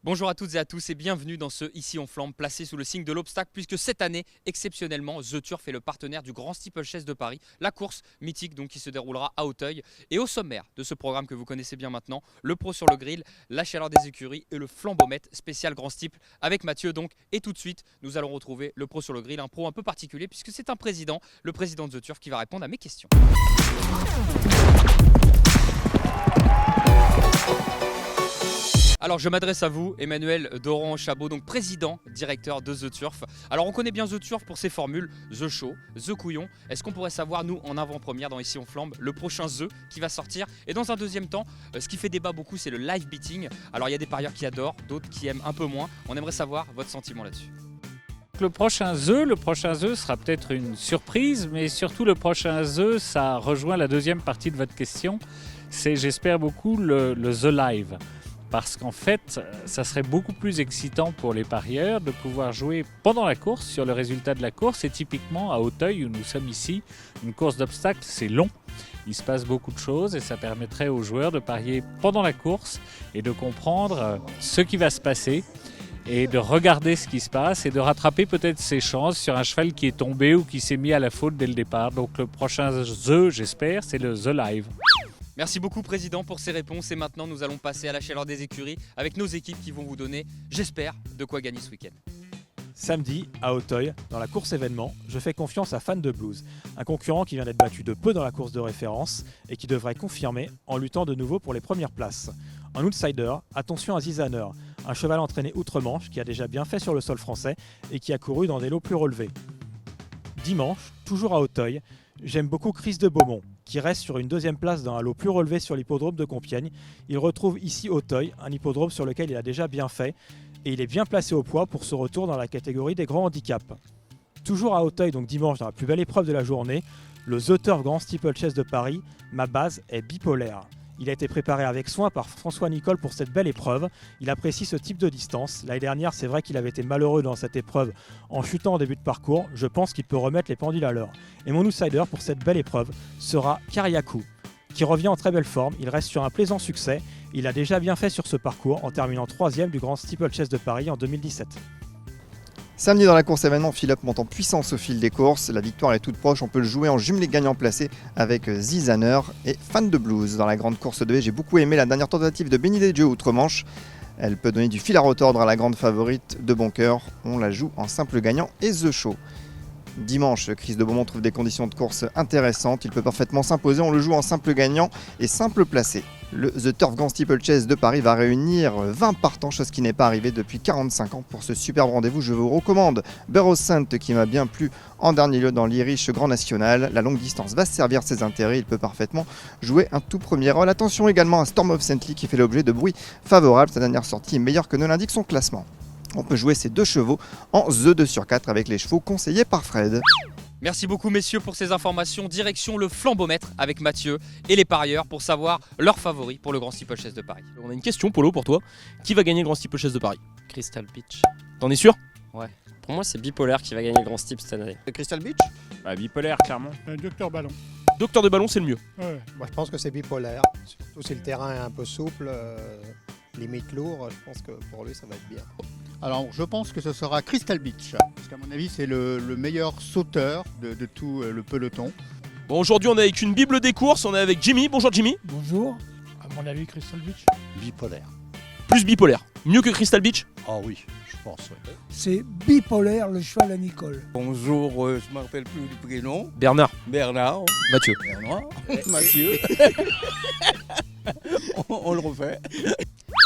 Bonjour à toutes et à tous et bienvenue dans ce Ici on flambe placé sous le signe de l'obstacle puisque cette année, exceptionnellement, The Turf est le partenaire du Grand Steeplechase de Paris, la course mythique donc qui se déroulera à Auteuil. Et au sommaire de ce programme que vous connaissez bien maintenant, le pro sur le grill, la chaleur des écuries et le flambomètre spécial Grand Steeple avec Mathieu donc. Et tout de suite, nous allons retrouver le pro sur le grill, un pro un peu particulier puisque c'est un président, le président de The Turf qui va répondre à mes questions. Alors je m'adresse à vous, Emmanuel Doran-Chabot, donc président, directeur de The Turf. Alors on connaît bien The Turf pour ses formules The Show, The Couillon. Est-ce qu'on pourrait savoir, nous, en avant-première dans Ici on flambe, le prochain The qui va sortir? Et dans un deuxième temps, ce qui fait débat beaucoup, c'est le live beating. Alors il y a des parieurs qui adorent, d'autres qui aiment un peu moins. On aimerait savoir votre sentiment là-dessus. Le prochain The sera peut-être une surprise, mais surtout le prochain The, ça rejoint la deuxième partie de votre question. C'est, j'espère beaucoup, le The Live. Parce qu'en fait, ça serait beaucoup plus excitant pour les parieurs de pouvoir jouer pendant la course sur le résultat de la course. Et typiquement à Auteuil, où nous sommes ici, une course d'obstacles, c'est long. Il se passe beaucoup de choses et ça permettrait aux joueurs de parier pendant la course et de comprendre ce qui va se passer et de regarder ce qui se passe et de rattraper peut-être ses chances sur un cheval qui est tombé ou qui s'est mis à la faute dès le départ. Donc le prochain The, j'espère, c'est le The Live. Merci beaucoup Président pour ces réponses et maintenant nous allons passer à la chaleur des écuries avec nos équipes qui vont vous donner, j'espère, de quoi gagner ce week-end. Samedi, à Auteuil, dans la course événement, je fais confiance à Fan de Blues, un concurrent qui vient d'être battu de peu dans la course de référence et qui devrait confirmer en luttant de nouveau pour les premières places. En outsider, attention à Zizaner, un cheval entraîné outre-Manche qui a déjà bien fait sur le sol français et qui a couru dans des lots plus relevés. Dimanche, toujours à Auteuil, j'aime beaucoup Chris de Beaumont, qui reste sur une deuxième place dans un lot plus relevé sur l'hippodrome de Compiègne. Il retrouve ici Auteuil, un hippodrome sur lequel il a déjà bien fait, et il est bien placé au poids pour ce retour dans la catégorie des grands handicaps. Toujours à Auteuil, donc dimanche, dans la plus belle épreuve de la journée, le The Turf Grand Steeplechase de Paris, ma base est bipolaire. Il a été préparé avec soin par François Nicole pour cette belle épreuve. Il apprécie ce type de distance. L'année dernière, c'est vrai qu'il avait été malheureux dans cette épreuve en chutant en début de parcours. Je pense qu'il peut remettre les pendules à l'heure. Et mon outsider pour cette belle épreuve sera Kariakou, qui revient en très belle forme. Il reste sur un plaisant succès. Il a déjà bien fait sur ce parcours en terminant 3e du Grand Steeplechase de Paris en 2017. Samedi dans la course événement, Philippe monte en puissance au fil des courses. La victoire est toute proche, on peut le jouer en jumelé gagnant placé avec Zizaner et Fan de Blues. Dans la grande course de haie, j'ai beaucoup aimé la dernière tentative de Benny Dieu outre-Manche. Elle peut donner du fil à retordre à la grande favorite de bon cœur. On la joue en simple gagnant et The Show. Dimanche, Chris de Beaumont trouve des conditions de course intéressantes. Il peut parfaitement s'imposer, on le joue en simple gagnant et simple placé. Le The Turf Grand Steeplechase de Paris va réunir 20 partants, chose qui n'est pas arrivée depuis 45 ans. Pour ce superbe rendez-vous, je vous recommande Burrows Saint qui m'a bien plu en dernier lieu dans l'Irish Grand National. La longue distance va servir ses intérêts, il peut parfaitement jouer un tout premier rôle. Attention également à Storm of Saintly qui fait l'objet de bruits favorables. Sa dernière sortie est meilleure que ne l'indique son classement. On peut jouer ces deux chevaux en The 2 sur 4 avec les chevaux conseillés par Fred. Merci beaucoup messieurs pour ces informations. Direction le flambomètre avec Mathieu et les parieurs pour savoir leurs favoris pour le Grand Steeplechase de Paris. On a une question, Polo, pour toi. Qui va gagner le Grand Steeplechase de Paris? Crystal Beach. T'en es sûr? Ouais. Pour moi, c'est Bipolaire qui va gagner le Grand Steep cette année. Crystal Beach? Bipolaire, clairement. Docteur Ballon. Docteur de ballon, c'est le mieux. Ouais. Moi, je pense que c'est bipolaire. Surtout si le terrain est un peu souple, limite lourd, je pense que pour lui, ça va être bien. Alors, je pense que ce sera Crystal Beach. Parce qu'à mon avis, c'est le meilleur sauteur de tout le peloton. Bon, aujourd'hui, on est avec une Bible des courses. On est avec Jimmy. Bonjour, Jimmy. Bonjour. À mon avis, Crystal Beach. Bipolaire. Plus bipolaire. Mieux que Crystal Beach? Ah oui, je pense. Ouais. C'est bipolaire le cheval à Nicole. Bonjour, je ne me rappelle plus du prénom. Bernard. Bernard. Mathieu. Bernard. Mathieu. on le refait.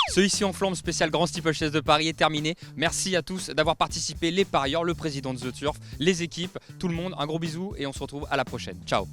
Ce Ici en flambe spécial Grand Steeplechase de Paris est terminé. Merci à tous d'avoir participé, les parieurs, le président de The Turf, les équipes, tout le monde. Un gros bisou et on se retrouve à la prochaine. Ciao.